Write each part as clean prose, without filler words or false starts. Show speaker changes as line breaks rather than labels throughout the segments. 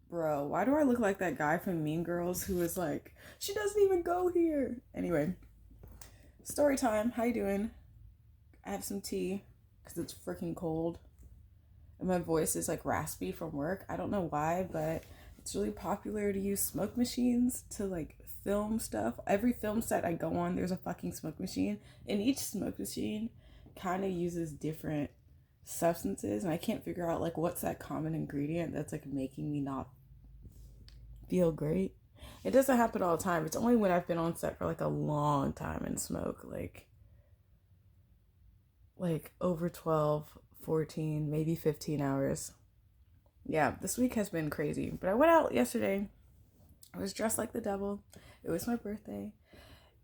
Bro, why do I look like that guy from Mean Girls who was like, she doesn't even go here? Anyway, story time. How you doing? I have some tea because it's freaking cold. And my voice is like raspy from work. I don't know why, but it's really popular to use smoke machines to like film stuff. Every film set I go on, there's a fucking smoke machine. And each smoke machine kind of uses different substances. And I can't figure out like what's that common ingredient that's like making me not feel great. It doesn't happen all the time. It's only when I've been on set for like a long time and smoke like over 12, 14, maybe 15 hours. Yeah, this week has been crazy. But I went out yesterday. I was dressed like the devil. It was my birthday.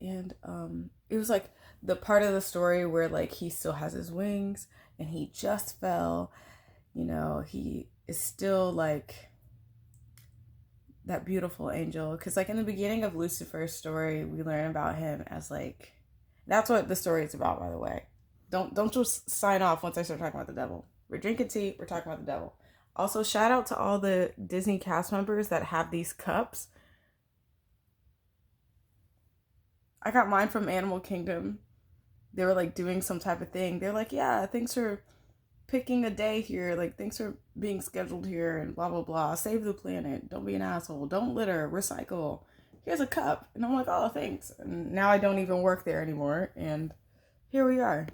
And it was like the part of the story where like he still has his wings and he just fell. You know, he is still like that beautiful angel, because like in the beginning of Lucifer's story we learn about him as like, that's what the story is about, by the way. Don't just sign off once I start talking about the devil. We're drinking tea, we're talking about the devil. Also, shout out to all the Disney cast members that have these cups. I got mine from Animal Kingdom. They were like doing some type of thing. They're like, yeah, thanks for picking a day here, like thanks for being scheduled here and blah blah blah, save the planet, don't be an asshole, don't litter, recycle, here's a cup. And I'm like, oh thanks. And now I don't even work there anymore, and here we are,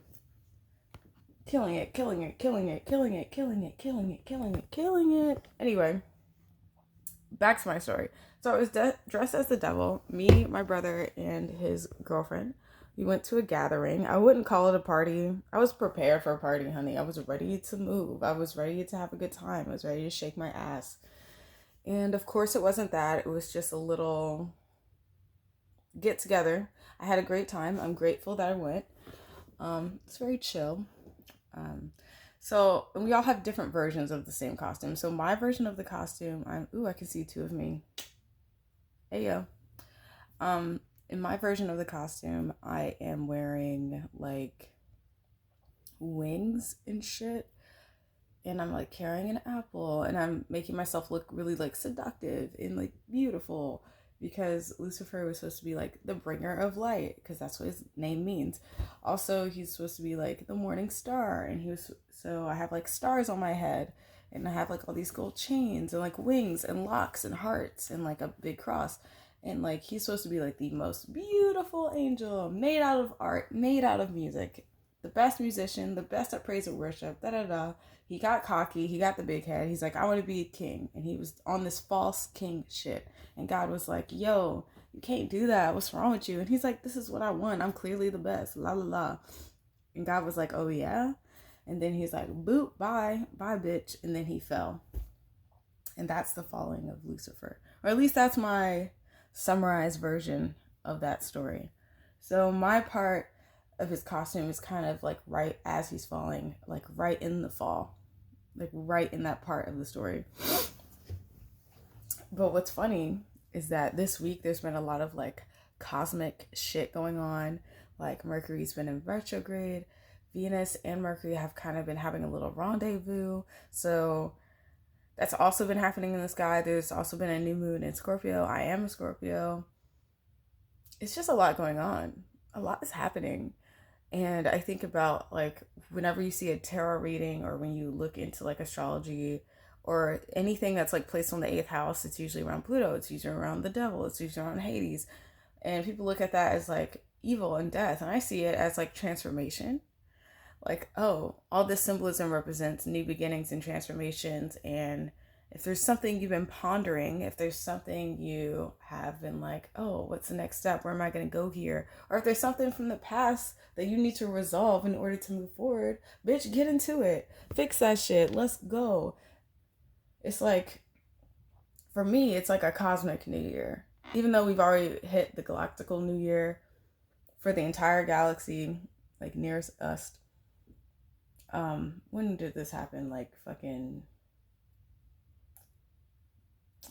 killing it, killing it, killing it, killing it, killing it, killing it, killing it, killing it. Anyway, back to my story. So I was dressed as the devil, me, my brother, and his girlfriend. We went to a gathering. I wouldn't call it a party. I was prepared for a party, honey. I was ready to move. I was ready to have a good time. I was ready to shake my ass. And of course it wasn't that. It was just a little get together. I had a great time. I'm grateful that I went. It's very chill. So and we all have different versions of the same costume. So my version of the costume, I can see two of me. Hey yo. In my version of the costume, I am wearing like wings and shit. And I'm like carrying an apple and I'm making myself look really like seductive and like beautiful, because Lucifer was supposed to be like the bringer of light, because that's what his name means. Also, he's supposed to be like the morning star, and so I have like stars on my head, and I have like all these gold chains and like wings and locks and hearts and like a big cross. And like he's supposed to be like the most beautiful angel, made out of art, made out of music, the best musician, the best at praise and worship, da da da. He got cocky, he got the big head. He's like, I want to be a king. And he was on this false king shit. And God was like, yo, you can't do that. What's wrong with you? And he's like, this is what I want. I'm clearly the best. La la la. And God was like, oh yeah? And then he's like, boop, bye, bitch. And then he fell. And that's the falling of Lucifer. Or at least that's my summarized version of that story. So my part of his costume is kind of like right as he's falling, like right in the fall, like right in that part of the story. But what's funny is that this week there's been a lot of like cosmic shit going on. Like Mercury's been in retrograde, Venus and Mercury have kind of been having a little rendezvous. So that's also been happening in the sky. There's also been a new moon in Scorpio. I am a Scorpio. It's just a lot going on. A lot is happening. And I think about like whenever you see a tarot reading or when you look into like astrology or anything that's like placed on the eighth house, it's usually around Pluto, it's usually around the devil, it's usually around Hades. And people look at that as like evil and death. And I see it as like transformation. Like, oh, all this symbolism represents new beginnings and transformations. And if there's something you've been pondering, if there's something you have been like, oh, what's the next step? Where am I going to go here? Or if there's something from the past that you need to resolve in order to move forward, bitch, get into it. Fix that shit. Let's go. It's like, for me, it's like a cosmic new year. Even though we've already hit the galactical new year for the entire galaxy, like nearest us. When did this happen? Like fucking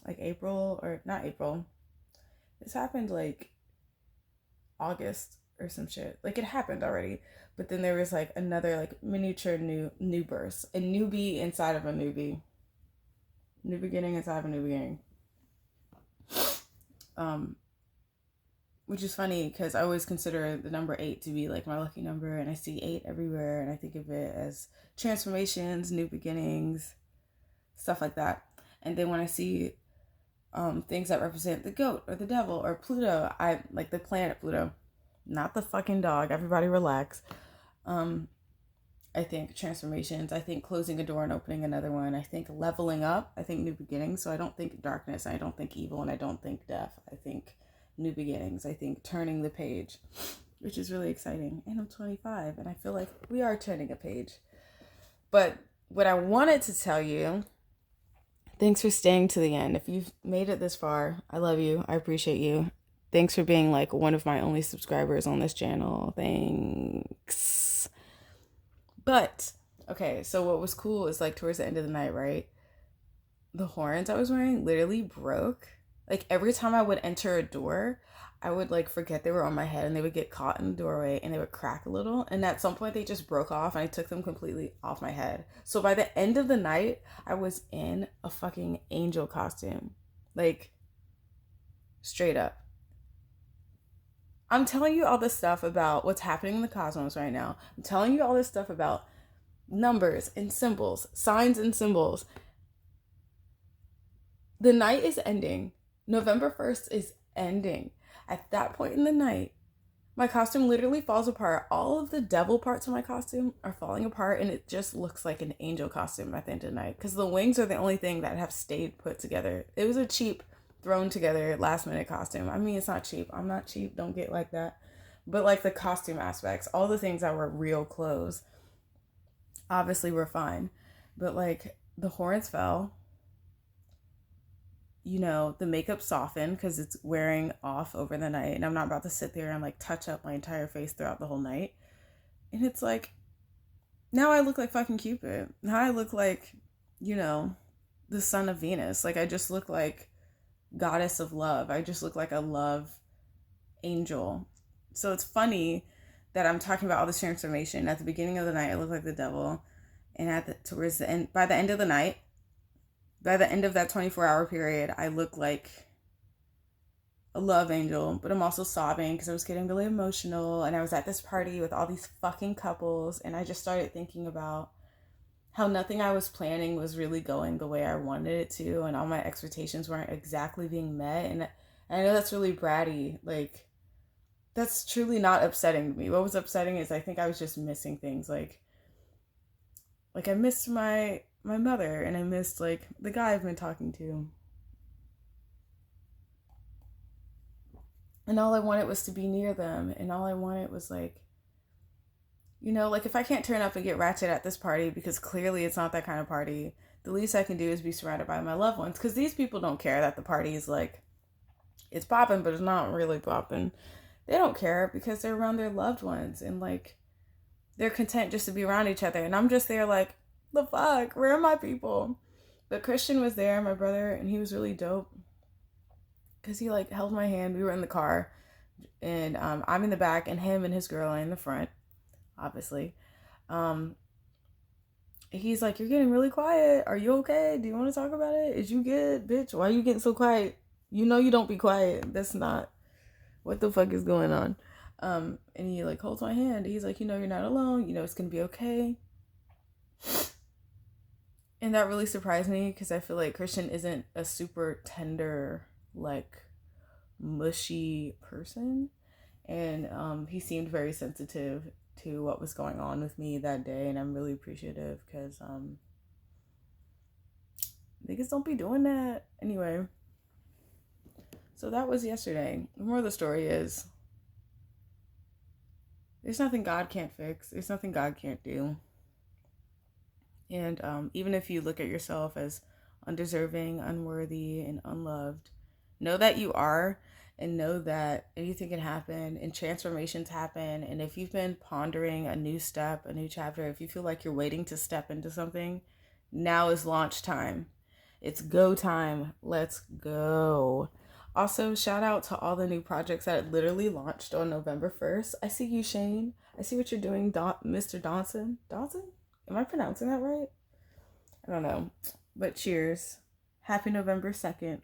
like April, or not April. This happened like August or some shit. Like it happened already. But then there was like another like miniature new burst. A newbie inside of a newbie. New beginning is I have a new beginning. Which is funny because I always consider the number 8 to be like my lucky number, and I see 8 everywhere, and I think of it as transformations, new beginnings, stuff like that. And then when I see things that represent the goat or the devil or Pluto, I like the planet Pluto, not the fucking dog. Everybody relax. I think transformations. I think closing a door and opening another one. I think leveling up. I think new beginnings. So I don't think darkness. I don't think evil, and I don't think death. I think new beginnings. I think turning the page, which is really exciting. And I'm 25, and I feel like we are turning a page. But what I wanted to tell you, thanks for staying to the end. If you've made it this far, I love you. I appreciate you. Thanks for being like one of my only subscribers on this channel. Thanks. But, okay, so what was cool is like towards the end of the night, right? The horns I was wearing literally broke. Like every time I would enter a door, I would like forget they were on my head, and they would get caught in the doorway, and they would crack a little. And at some point they just broke off, and I took them completely off my head. So by the end of the night, I was in a fucking angel costume. Like straight up. I'm telling you all this stuff about what's happening in the cosmos right now. I'm telling you all this stuff about numbers and symbols, signs and symbols. The night is ending. November 1st is ending. At that point in the night, my costume literally falls apart. All of the devil parts of my costume are falling apart, and it just looks like an angel costume at the end of the night, because the wings are the only thing that have stayed put together. It was a cheap thrown together last minute costume. I mean, it's not cheap. I'm not cheap. Don't get like that. But like the costume aspects, all the things that were real clothes, obviously were fine. But like the horns fell. You know, the makeup softened because it's wearing off over the night. And I'm not about to sit there and like touch up my entire face throughout the whole night. And it's like, now I look like fucking Cupid. Now I look like, you know, the son of Venus. Like I just look like goddess of love. I just look like a love angel. So it's funny that I'm talking about all this transformation. At the beginning of the night, I look like the devil, and towards the end, by the end of the night, by the end of that 24-hour period, I look like a love angel. But I'm also sobbing because I was getting really emotional, and I was at this party with all these fucking couples, and I just started thinking about how nothing I was planning was really going the way I wanted it to, and all my expectations weren't exactly being met. And I know that's really bratty. Like, that's truly not upsetting to me. What was upsetting is I think I was just missing things. Like I missed my mother, and I missed like the guy I've been talking to. And all I wanted was to be near them, and all I wanted was like, you know, like if I can't turn up and get ratchet at this party because clearly it's not that kind of party, the least I can do is be surrounded by my loved ones, because these people don't care that the party is like, it's popping, but it's not really popping. They don't care because they're around their loved ones, and like they're content just to be around each other. And I'm just there like, the fuck, where are my people? But Christian was there, my brother, and he was really dope because he like held my hand. We were in the car, and I'm in the back, and him and his girl are in the front, obviously. He's like, you're getting really quiet. Are you okay? Do you want to talk about it? Is you good, bitch? Why are you getting so quiet? You know you don't be quiet. That's not, what the fuck is going on? And he like holds my hand. He's like, you know, you're not alone. You know, it's gonna be okay. And that really surprised me because I feel like Christian isn't a super tender, like mushy person. And he seemed very sensitive to what was going on with me that day. And I'm really appreciative because niggas don't be doing that. Anyway, so that was yesterday. The moral of the story is, there's nothing God can't fix. There's nothing God can't do. And even if you look at yourself as undeserving, unworthy, and unloved, know that you are, and know that anything can happen, and transformations happen. And if you've been pondering a new step, a new chapter, if you feel like you're waiting to step into something, now is launch time. It's go time. Let's go. Also, shout out to all the new projects that literally launched on November 1st. I see you, Shane. I see what you're doing, Mr. Dawson. Dawson? Am I pronouncing that right? I don't know. But cheers. Happy November 2nd.